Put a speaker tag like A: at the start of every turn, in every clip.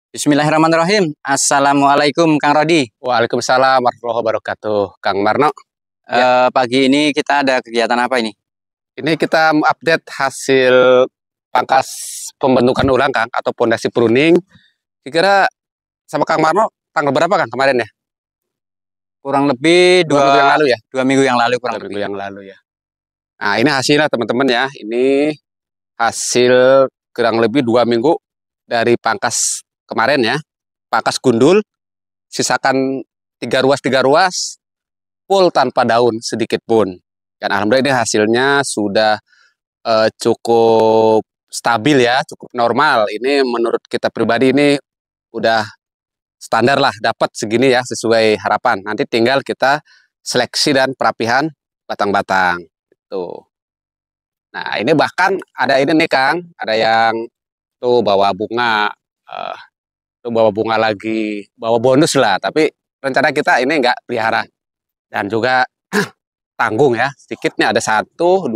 A: Bismillahirrahmanirrahim. Assalamualaikum Kang Rodi.
B: Waalaikumsalam warahmatullahi wabarakatuh, Kang Marno.
A: Pagi ini kita ada kegiatan apa ini?
B: Ini kita update hasil pangkas pembentukan ulang, Kang, atau pondasi pruning. Kira-kira sama Kang Marno tanggal berapa, Kang, kemarin ya?
A: Kurang lebih
B: Dua minggu yang lalu ya?
A: 2 minggu yang lalu kurang
B: 2
A: lebih.
B: minggu yang lalu ya. Nah, ini hasilnya teman-teman ya. Ini hasil kurang lebih 2 minggu dari pangkas kemarin ya. Pangkas gundul, sisakan 3 ruas, full tanpa daun sedikit pun. Dan alhamdulillah ini hasilnya sudah cukup stabil ya, cukup normal. Ini menurut kita pribadi ini udah standar lah, dapat segini ya sesuai harapan. Nanti tinggal kita seleksi dan perapihan batang-batang. Tuh. Nah ini bahkan ada ini nih Kang, ada yang tuh bawa bunga, tuh bawa bunga lagi, bawa bonus lah. Tapi rencana kita ini nggak pelihara dan juga tanggung ya, sedikit nih ada 1, 2,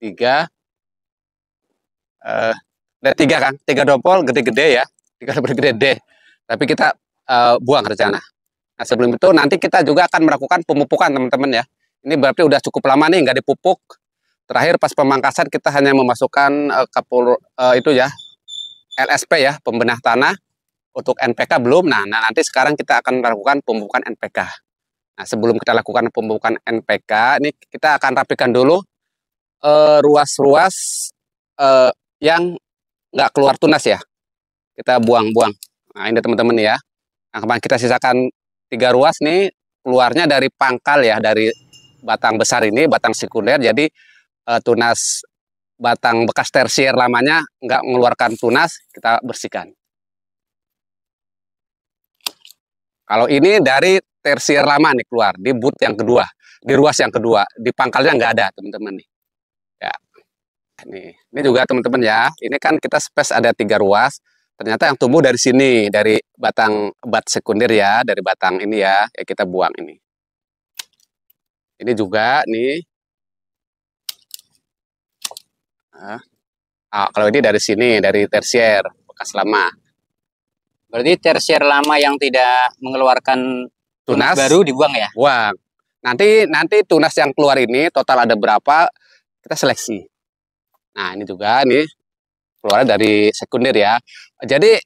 B: 3, ada 3 Kang, 3 dompol gede-gede ya, 3 dompol gede-gede. Tapi kita buang rencana. Nah sebelum itu nanti kita juga akan melakukan pemupukan teman-teman ya. Ini berarti udah cukup lama nih nggak dipupuk. Terakhir pas pemangkasan kita hanya memasukkan itu ya, LSP ya, pembenah tanah. Untuk NPK belum. Nah nanti sekarang kita akan melakukan pemupukan NPK. Nah sebelum kita lakukan pemupukan NPK, ini kita akan rapikan dulu ruas-ruas yang nggak keluar tunas ya, kita buang-buang. Nah ini teman-teman ya, nah kemarin kita sisakan 3 ruas nih, keluarnya dari pangkal ya, dari batang besar ini, batang sekunder. Jadi tunas batang bekas tersier lamanya nggak mengeluarkan tunas, kita bersihkan. Kalau ini dari tersier lama nih keluar, di boot yang kedua, di ruas yang kedua, di pangkalnya nggak ada teman-teman nih. Ya. Ini juga teman-teman ya, ini kan kita space ada 3 ruas, ternyata yang tumbuh dari sini, dari batang bat sekunder ya, dari batang ini ya, kita buang ini. Ini juga nih, kalau ini dari sini, dari tersier, bekas lama.
A: Berarti tersier lama yang tidak mengeluarkan tunas baru dibuang ya?
B: Buang. Nanti tunas yang keluar ini total ada berapa, kita seleksi. Nah ini juga nih keluar dari sekunder ya. Jadi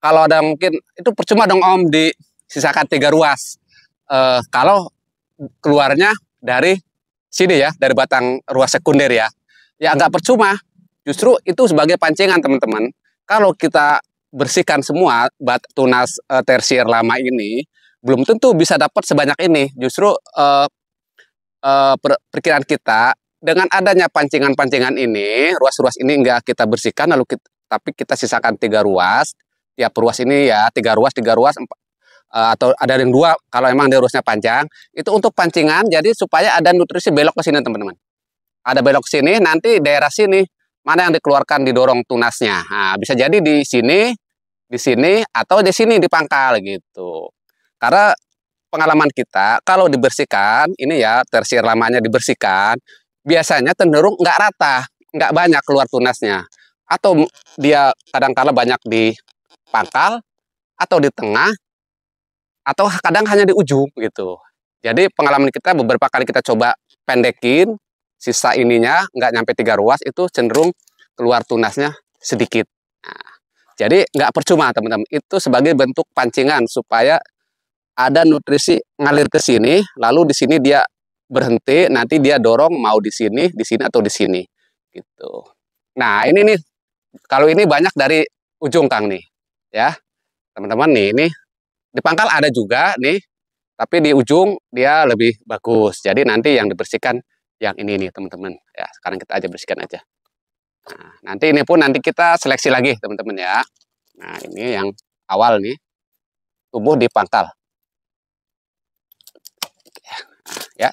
B: kalau ada mungkin itu percuma dong Om disisakan 3 ruas. Kalau keluarnya dari sini ya, dari batang ruas sekunder ya, ya nggak percuma. Justru itu sebagai pancingan teman-teman. Kalau kita bersihkan semua tunas tersier lama ini, belum tentu bisa dapat sebanyak ini. Justru perkiraan kita dengan adanya pancingan-pancingan ini, ruas-ruas ini enggak kita bersihkan, tapi kita sisakan 3 ruas. Tiap ruas ini ya 3 ruas, atau ada yang 2 kalau emang dia ruasnya panjang. Itu untuk pancingan, jadi supaya ada nutrisi belok ke sini teman-teman. Ada belok ke sini, nanti daerah sini mana yang dikeluarkan didorong tunasnya. Nah, bisa jadi di sini, atau di sini di pangkal gitu. Karena pengalaman kita kalau dibersihkan ini ya, tersier lamanya dibersihkan, biasanya cenderung nggak rata, nggak banyak keluar tunasnya, atau dia kadang-kala banyak di pangkal atau di tengah, atau kadang hanya di ujung gitu. Jadi pengalaman kita beberapa kali kita coba pendekin, sisa ininya nggak nyampe 3 ruas, itu cenderung keluar tunasnya sedikit. Nah, jadi nggak percuma teman-teman, itu sebagai bentuk pancingan supaya ada nutrisi ngalir ke sini, lalu di sini dia berhenti, nanti dia dorong mau di sini atau di sini, gitu. Nah ini nih, kalau ini banyak dari ujung Kang nih, ya teman-teman nih, ini di pangkal ada juga nih, tapi di ujung dia lebih bagus. Jadi nanti yang dibersihkan yang ini nih teman-teman. Ya sekarang kita aja bersihkan aja. Nah, nanti ini pun nanti kita seleksi lagi teman-teman ya. Nah ini yang awal nih, tumbuh di pangkal. Ya.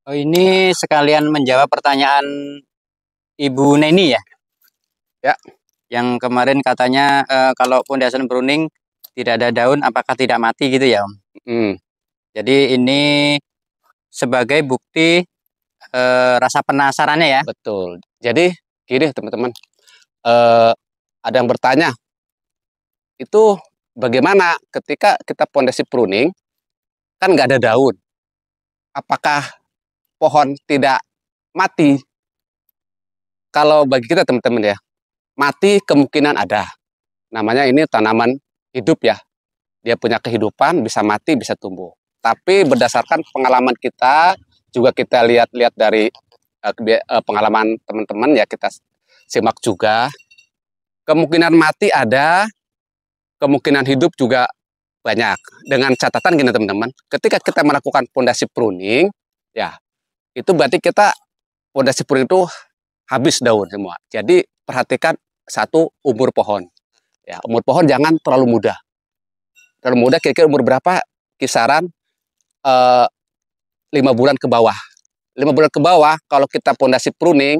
A: Oh ini sekalian menjawab pertanyaan Ibu Neni ya?
B: Ya.
A: Yang kemarin katanya kalau pondasi pruning tidak ada daun, apakah tidak mati gitu ya Om? Jadi ini sebagai bukti rasa penasarannya ya?
B: Betul. Jadi gini teman-teman, ada yang bertanya, itu bagaimana ketika kita pondasi pruning, kan nggak ada daun. Apakah pohon tidak mati? Kalau bagi kita teman-teman ya, mati kemungkinan ada. Namanya ini tanaman hidup ya. Dia punya kehidupan, bisa mati, bisa tumbuh. Tapi berdasarkan pengalaman kita, juga kita lihat-lihat dari pengalaman teman-teman ya, kita simak juga. Kemungkinan mati ada, kemungkinan hidup juga banyak. Dengan catatan gini teman-teman, ketika kita melakukan pondasi pruning, ya itu berarti kita pondasi pruning itu habis daun semua. Jadi perhatikan satu, umur pohon. Ya, umur pohon jangan terlalu muda. Terlalu muda kira-kira umur berapa? Kisaran 5 bulan ke bawah. 5 bulan ke bawah kalau kita pondasi pruning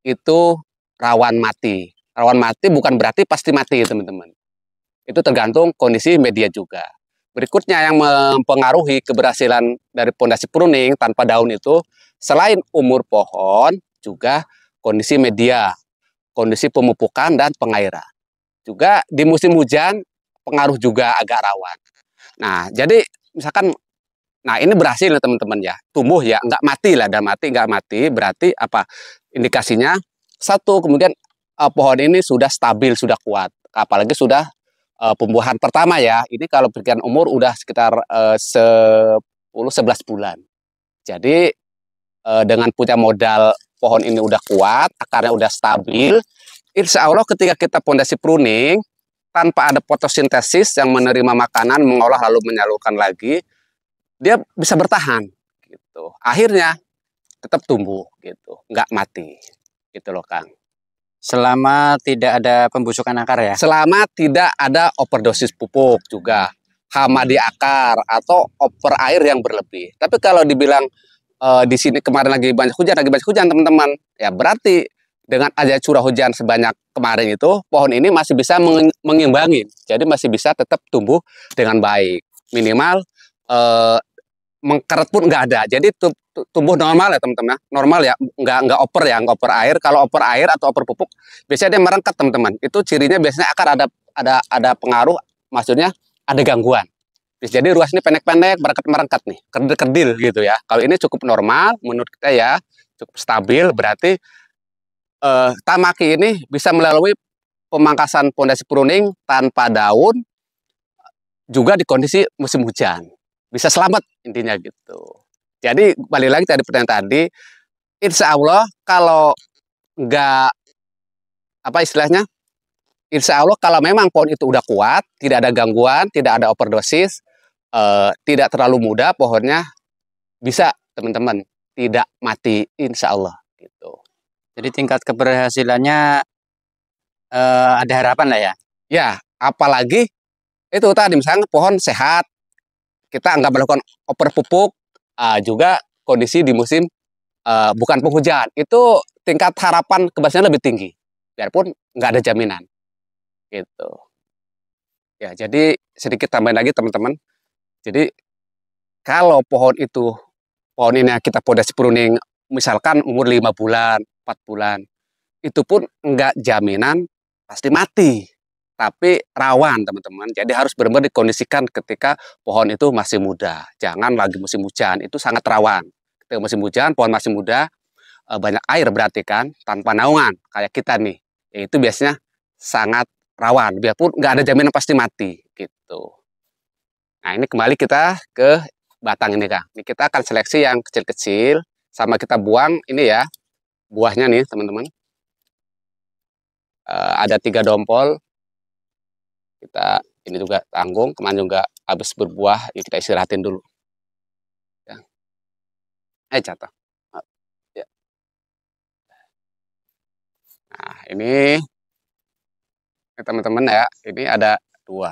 B: itu rawan mati. Rawan mati bukan berarti pasti mati teman-teman. Itu tergantung kondisi media juga. Berikutnya yang mempengaruhi keberhasilan dari pondasi pruning tanpa daun itu, selain umur pohon, juga kondisi media, kondisi pemupukan dan pengairan. Juga di musim hujan pengaruh juga agak rawan. Nah, jadi misalkan, nah ini berhasil ya teman-teman ya, tumbuh ya, nggak mati lah, dan mati nggak mati, berarti apa indikasinya? Satu, kemudian pohon ini sudah stabil, sudah kuat, apalagi sudah pembuahan pertama ya. Ini kalau berikan umur udah sekitar 10-11 bulan. Jadi dengan punya modal pohon ini udah kuat, akarnya udah stabil, insya Allah ketika kita pondasi pruning, tanpa ada fotosintesis yang menerima makanan, mengolah lalu menyalurkan lagi, dia bisa bertahan gitu. Akhirnya tetap tumbuh gitu, nggak mati. Gitu loh Kang.
A: Selama tidak ada pembusukan akar ya?
B: Selama tidak ada overdosis pupuk juga, hama di akar atau over air yang berlebih. Tapi kalau dibilang di sini kemarin lagi banyak hujan teman-teman, ya berarti dengan ada curah hujan sebanyak kemarin itu, pohon ini masih bisa mengimbangi. Jadi masih bisa tetap tumbuh dengan baik. Minimal mengkeret pun nggak ada. Jadi tumbuh normal ya teman-teman. Normal ya, nggak nggak over air. Kalau over air atau over pupuk, biasanya dia merengket teman-teman. Itu cirinya biasanya akar ada pengaruh, maksudnya ada gangguan. Jadi ruas ini pendek-pendek, merengket nih, kerdil gitu ya. Kalau ini cukup normal, menurut kita ya, cukup stabil, berarti Tamaki ini bisa melalui pemangkasan pondasi pruning tanpa daun, juga di kondisi musim hujan. Bisa selamat intinya gitu. Jadi balik lagi tadi pertanyaan tadi, insya Allah kalau nggak, apa istilahnya, insya Allah kalau memang pohon itu udah kuat, tidak ada gangguan, tidak ada overdosis, tidak terlalu muda pohonnya, bisa teman-teman tidak mati insya Allah gitu.
A: Jadi tingkat keberhasilannya ada harapan lah ya?
B: Ya, apalagi itu tadi misalnya pohon sehat, kita nggak melakukan over pupuk, juga kondisi di musim bukan penghujan, itu tingkat harapan keberhasilan lebih tinggi, biarpun nggak ada jaminan gitu. Ya, jadi sedikit tambahin lagi teman-teman. Jadi kalau pohon ini kita pondasi pruning misalkan umur 5 bulan, 4 bulan, itu pun enggak jaminan pasti mati, tapi rawan teman-teman. Jadi harus benar-benar dikondisikan ketika pohon itu masih muda. Jangan lagi musim hujan, itu sangat rawan. Ketika musim hujan, pohon masih muda, banyak air berarti kan, tanpa naungan, kayak kita nih. Ya, itu biasanya sangat rawan, biarpun nggak ada jaminan pasti mati gitu. Nah, ini kembali kita ke batang ini, Kang. Ini kita akan seleksi yang kecil-kecil, sama kita buang ini ya, buahnya nih, teman-teman. Ada 3 dompol. Kita ini juga tanggung, kemarin juga habis berbuah, yuk kita istirahatin dulu. Ya. Catat. Ya. Nah, ini teman-teman ya, ini ada 2.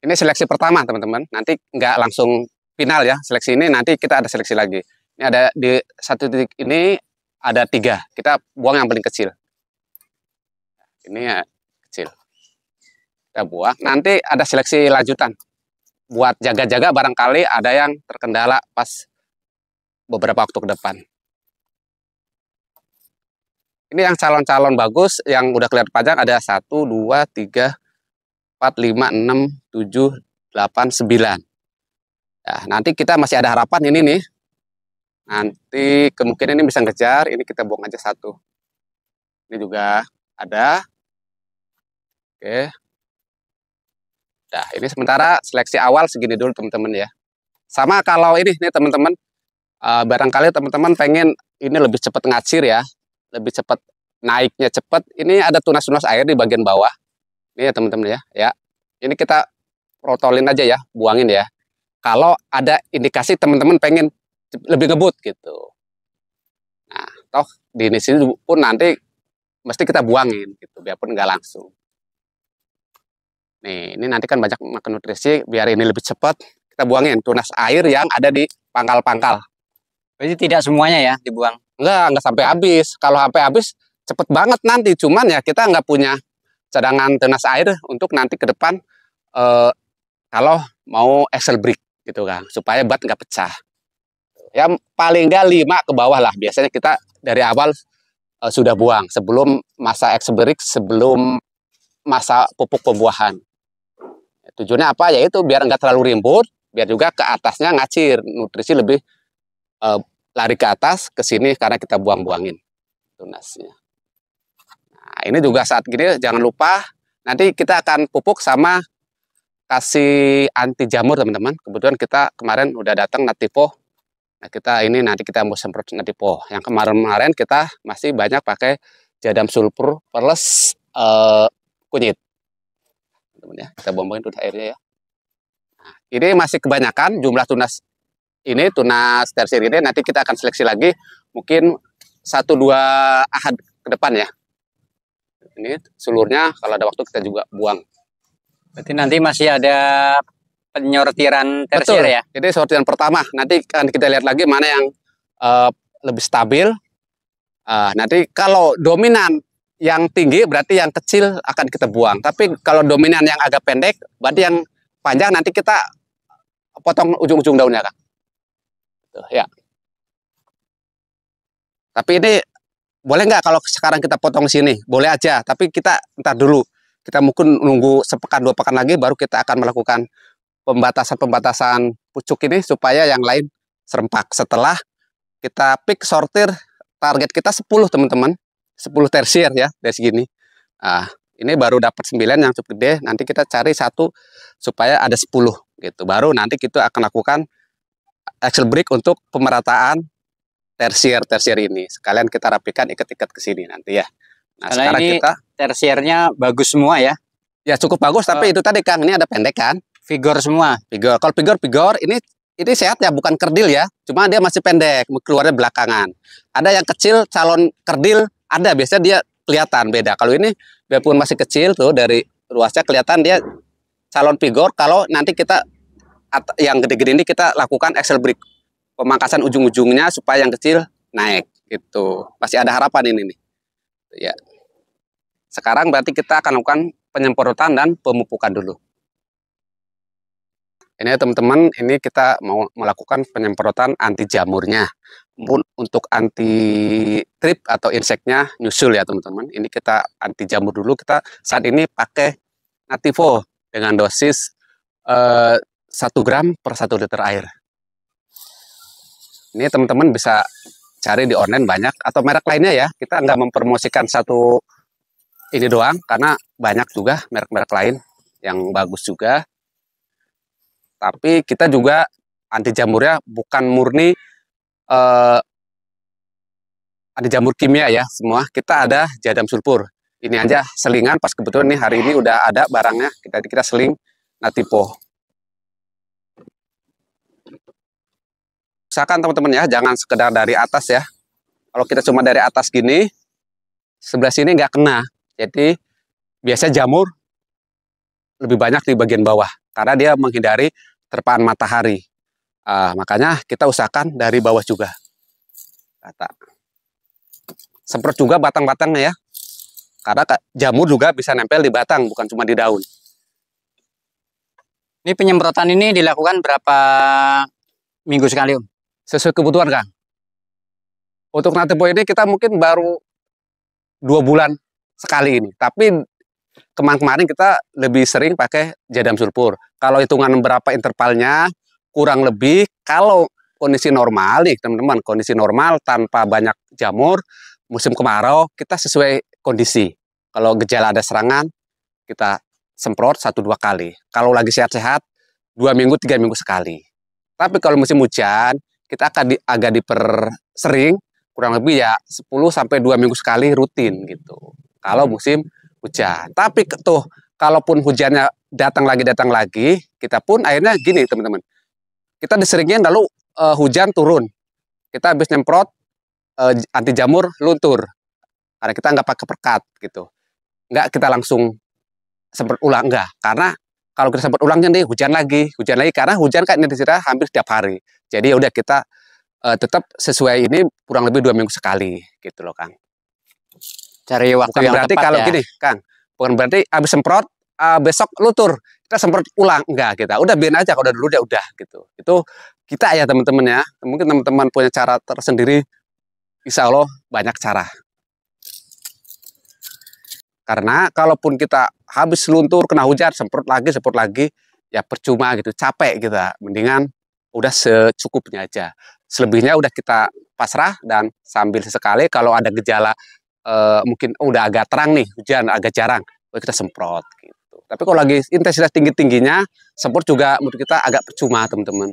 B: Ini seleksi pertama teman-teman, nanti nggak langsung final ya, seleksi ini nanti kita ada seleksi lagi. Ini ada di satu titik ini ada 3, kita buang yang paling kecil. Ini ya kecil, kita buang, nanti ada seleksi lanjutan. Buat jaga-jaga barangkali ada yang terkendala pas beberapa waktu ke depan. Ini yang calon-calon bagus, yang udah kelihatan panjang ada 1, 2, 3, 4, 5, 6, 7, 8, 9. Nah, nanti kita masih ada harapan ini nih. Nanti kemungkinan ini bisa ngejar, ini kita buang aja 1. Ini juga ada. Oke. Nah, ini sementara seleksi awal segini dulu teman-teman ya. Sama kalau ini nih teman-teman, barangkali teman-teman pengen ini lebih cepat ngacir ya, lebih cepat naiknya cepat. Ini ada tunas-tunas air di bagian bawah. Ini ya teman-teman ya. Ya, ini kita protolin aja ya, buangin ya. Kalau ada indikasi teman-teman pengen lebih ngebut gitu. Nah, toh di sini pun nanti mesti kita buangin gitu, biarpun nggak langsung. Nih, ini nanti kan banyak makan nutrisi, biar ini lebih cepat, kita buangin tunas air yang ada di pangkal-pangkal.
A: Berarti tidak semuanya ya dibuang?
B: Nggak sampai habis. Kalau sampai habis, cepet banget nanti. Cuman ya kita nggak punya cadangan tunas air untuk nanti ke depan, kalau mau axle break gitu kan, supaya bat nggak pecah. Ya paling nggak 5 ke bawah lah. Biasanya kita dari awal sudah buang, sebelum masa axle break, sebelum masa pupuk pembuahan. Tujuannya apa? Yaitu biar nggak terlalu rimbun, biar juga ke atasnya ngacir, nutrisi lebih lari ke atas, ke sini karena kita buang-buangin tunasnya. Nah, ini juga saat gini jangan lupa, nanti kita akan pupuk sama kasih anti jamur teman-teman. Kebetulan kita kemarin udah datang Nativo. Nah, kita ini nanti kita mau semprot Nativo. Yang kemarin-kemarin kita masih banyak pakai jadam sulfur plus kunyit. Teman-teman ya, kita buang-buangin tuh airnya ya. Nah, ini masih kebanyakan jumlah tunas ini, tunas tersier ini. Nanti kita akan seleksi lagi mungkin 1-2 ahad ke depan ya. Ini seluruhnya kalau ada waktu kita juga buang.
A: Berarti nanti masih ada penyortiran tersier. Betul. Ya.
B: Jadi sortiran pertama nanti akan kita lihat lagi mana yang lebih stabil. Nanti kalau dominan yang tinggi berarti yang kecil akan kita buang. Tapi kalau dominan yang agak pendek berarti yang panjang nanti kita potong ujung-ujung daunnya kan. Tuh, ya. Tapi ini boleh nggak kalau sekarang kita potong sini? Boleh aja. Tapi kita ntar dulu. Kita mungkin nunggu sepekan 2 pekan lagi baru kita akan melakukan pembatasan pucuk ini supaya yang lain serempak. Setelah kita pick sortir, target kita 10 teman-teman, 10 tersier ya dari segini. Nah, ini baru dapat 9 yang cukup gede. Nanti kita cari 1 supaya ada 10 gitu. Baru nanti kita akan lakukan axle break untuk pemerataan tersier ini. Sekalian kita rapikan ikat-ikat ke sini nanti ya. Nah,
A: karena
B: sekarang
A: ini
B: kita
A: tersiernya bagus semua ya.
B: Ya cukup bagus, tapi itu tadi Kang, ini ada pendek kan?
A: Vigor semua.
B: Vigor. Kalau vigor ini sehat ya, bukan kerdil ya. Cuma dia masih pendek, keluarnya belakangan. Ada yang kecil, calon kerdil, ada biasanya dia kelihatan beda. Kalau ini biarpun masih kecil tuh dari luasnya kelihatan dia calon vigor. Kalau nanti kita yang gede-gede ini kita lakukan axle break, pemangkasan ujung-ujungnya supaya yang kecil naik gitu. Masih ada harapan ini nih. Ya. Sekarang berarti kita akan lakukan penyemprotan dan pemupukan dulu. Ini teman-teman, ini kita mau melakukan penyemprotan anti jamurnya. Untuk anti trip atau inseknya nyusul ya teman-teman. Ini kita anti jamur dulu. Kita saat ini pakai Nativo dengan dosis 1 gram per 1 liter air. Ini teman-teman bisa cari di online banyak atau merek lainnya ya. Kita nggak mempromosikan satu ini doang karena banyak juga merek-merek lain yang bagus juga. Tapi kita juga anti jamurnya bukan murni anti jamur kimia ya semua. Kita ada jadam sulfur. Ini aja selingan pas kebetulan nih hari ini udah ada barangnya. Kita seling Nativo. Usahakan teman-teman ya, jangan sekedar dari atas ya. Kalau kita cuma dari atas gini, sebelah sini nggak kena. Jadi biasa jamur lebih banyak di bagian bawah karena dia menghindari terpaan matahari. Makanya kita usahakan dari bawah juga. Semprot juga batang-batangnya ya. Karena jamur juga bisa nempel di batang, bukan cuma di daun.
A: Ini penyemprotan ini dilakukan berapa minggu sekali, Om?
B: Sesuai kebutuhan, Kang. Untuk Nativo ini kita mungkin baru 2 bulan sekali ini. Tapi kemarin kita lebih sering pakai jadam sulfur. Kalau hitungan berapa intervalnya, kurang lebih kalau kondisi normal nih teman-teman, kondisi normal tanpa banyak jamur, musim kemarau kita sesuai kondisi. Kalau gejala ada serangan, kita semprot 1-2 kali. Kalau lagi sehat-sehat, 2 minggu, 3 minggu sekali. Tapi kalau musim hujan, kita akan agak dipersering, kurang lebih ya 10-2 minggu sekali rutin gitu. Kalau musim hujan. Tapi tuh, kalaupun hujannya datang lagi, kita pun akhirnya gini teman-teman. Kita diseringin lalu hujan turun. Kita habis nyemprot anti jamur luntur. Karena kita nggak pakai perkat gitu. Nggak kita langsung semprot ulang, enggak. Karena kalau kita semprot ulangnya nih hujan lagi karena hujan kan ini hampir setiap hari. Jadi ya udah kita tetap sesuai ini kurang lebih 2 minggu sekali gitu loh Kang.
A: Cari waktu
B: bukan
A: yang
B: berarti
A: tepat
B: kalau
A: ya.
B: gini Kang, bukan berarti habis semprot besok luntur kita semprot ulang, enggak, kita udah biarin aja, kalau udah udah gitu. Itu kita ya teman-teman ya, mungkin teman-teman punya cara tersendiri, insya Allah banyak cara. Karena kalaupun kita habis luntur kena hujan semprot lagi ya percuma gitu, capek kita. Mendingan udah secukupnya aja. Selebihnya udah kita pasrah dan sambil sesekali kalau ada gejala mungkin udah agak terang nih hujan agak jarang, kita semprot gitu. Tapi kalau lagi intensitas tingginya, semprot juga menurut kita agak percuma teman-teman.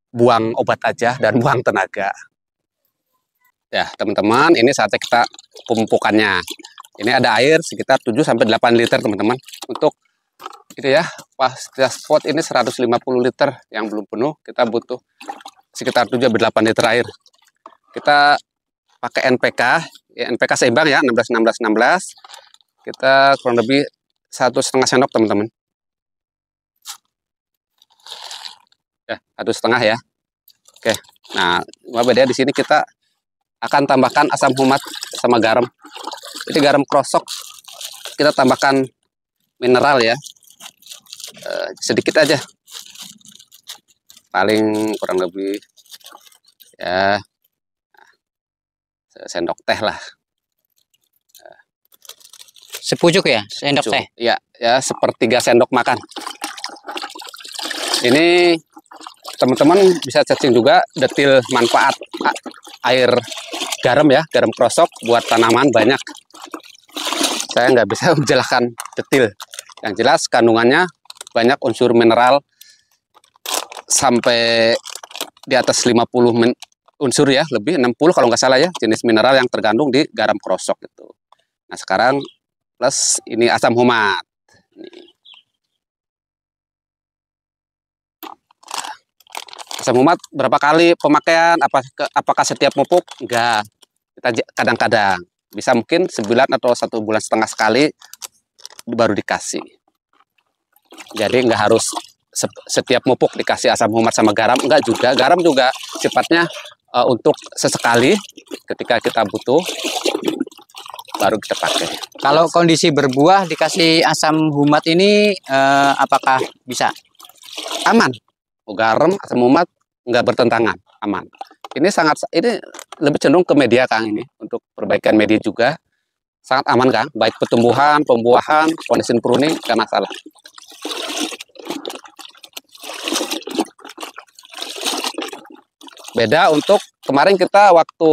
B: Buang obat aja dan buang tenaga. Ya teman-teman, ini saatnya kita pemupukannya. Ini ada air sekitar 7-8 liter teman-teman. Untuk itu ya, pas spot ini 150 liter yang belum penuh, kita butuh sekitar 7-8 liter air. Kita pakai NPK, ya NPK seimbang ya, 16-16-16. Kita kurang lebih 1,5 sendok teman-teman. Ya, 1,5 ya. Oke. Nah, beda di sini kita akan tambahkan asam humat sama garam. Jadi garam krosok kita tambahkan mineral ya, sedikit aja, paling kurang lebih ya sendok teh lah.
A: Sepucuk ya, sendok teh.
B: Ya, ya 1/3 sendok makan. Ini teman-teman bisa cacing juga detil manfaat air garam ya, garam krosok buat tanaman banyak. Saya nggak bisa menjelaskan detil. Yang jelas kandungannya banyak unsur mineral sampai di atas 50 unsur ya, lebih 60 kalau nggak salah ya, jenis mineral yang terkandung di garam krosok itu. Nah sekarang plus ini asam humat. Asam humat berapa kali pemakaian? Apakah setiap pupuk? Enggak. Kita kadang-kadang. Bisa mungkin sebulan atau 1,5 bulan sekali baru dikasih. Jadi nggak harus setiap pupuk dikasih asam humat sama garam. Enggak juga. Garam juga sifatnya untuk sesekali ketika kita butuh baru kita pakai.
A: Kalau kondisi berbuah dikasih asam humat ini apakah bisa?
B: Aman. Garam, asam humat nggak bertentangan, aman. Ini lebih cenderung ke media Kang, ini untuk perbaikan media juga sangat aman Kang, baik pertumbuhan, pembuahan, kondisi pruning nggak masalah. Beda untuk kemarin kita waktu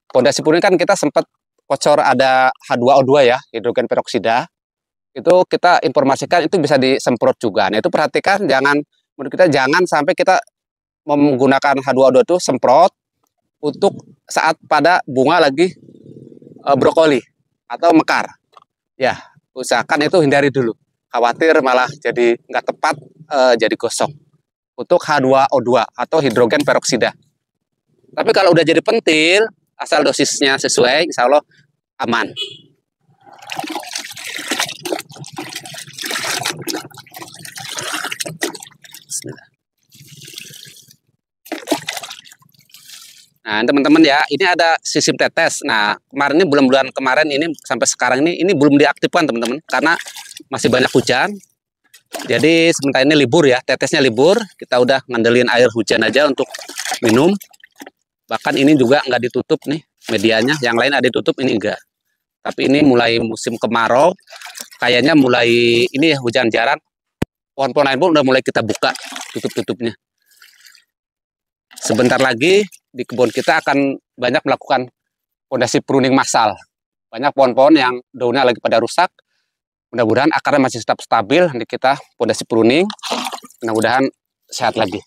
B: pondasi pruning kan kita sempat kocor ada H2O2 ya, hidrogen peroksida. Itu kita informasikan itu bisa disemprot juga. Nah itu perhatikan, menurut kita jangan sampai kita menggunakan H2O2 itu semprot untuk saat pada bunga lagi brokoli atau mekar. Ya, usahakan itu hindari dulu. Khawatir malah jadi nggak tepat, jadi gosong. Untuk H2O2 atau hidrogen peroksida. Tapi kalau udah jadi pentil, asal dosisnya sesuai, insya Allah aman. Bismillah. Nah teman-teman ya, ini ada sistem tetes. Nah kemarin ini bulan-bulan kemarin ini sampai sekarang ini belum diaktifkan teman-teman, karena masih banyak hujan. Jadi sementara ini libur ya, tetesnya libur. Kita udah ngandelin air hujan aja untuk minum. Bahkan ini juga nggak ditutup nih medianya, yang lain ada ditutup, ini enggak. Tapi ini mulai musim kemarau, kayaknya mulai ini ya hujan jarang. Pohon-pohon lain pun udah mulai kita buka tutup-tutupnya. Sebentar lagi di kebun kita akan banyak melakukan pondasi pruning massal. Banyak pohon-pohon yang daunnya lagi pada rusak. Mudah-mudahan akarnya masih tetap stabil. Nanti kita pondasi pruning. Mudah-mudahan sehat lagi.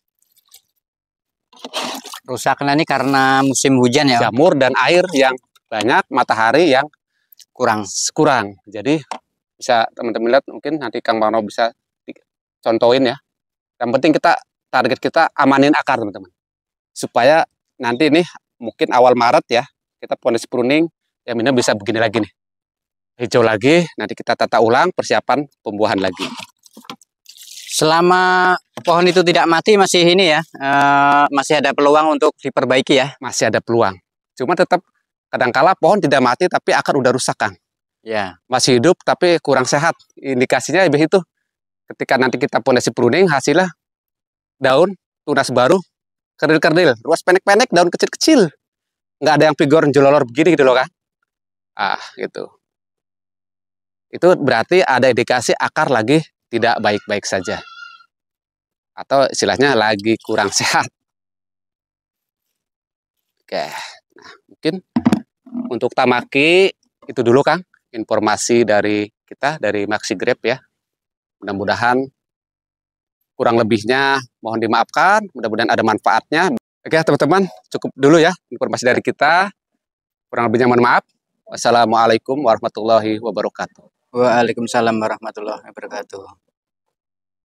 A: Rusaknya ini karena musim hujan ya?
B: Jamur dan air yang banyak, matahari yang kurang. Jadi bisa teman-teman lihat, mungkin nanti Kang Mano bisa contohin ya. Yang penting target kita amanin akar teman-teman. Supaya nanti nih mungkin awal Maret ya, kita pondasi pruning, yang ini bisa begini lagi nih. Hijau lagi, nanti kita tata ulang persiapan pembuahan lagi.
A: Selama pohon itu tidak mati masih ini ya, masih ada peluang untuk diperbaiki ya?
B: Masih ada peluang. Cuma tetap kadangkala pohon tidak mati tapi akar udah rusak Kang.
A: Ya.
B: Masih hidup tapi kurang sehat. Indikasinya lebih itu. Ketika nanti kita pondasi pruning, hasilnya daun tunas baru, kerdil-kerdil, ruas pendek-pendek, daun kecil-kecil. Nggak ada yang figure jololor begini gitu loh Kang. Gitu. Itu berarti ada indikasi akar lagi tidak baik-baik saja. Atau istilahnya lagi kurang sehat. Oke, nah mungkin untuk Tamaki itu dulu Kang, informasi dari kita, dari Maxi Grab ya. Mudah-mudahan kurang lebihnya mohon dimaafkan, mudah-mudahan ada manfaatnya. Oke teman-teman, cukup dulu ya informasi dari kita. Kurang lebihnya mohon maaf. Wassalamualaikum warahmatullahi wabarakatuh.
A: Waalaikumsalam warahmatullahi wabarakatuh.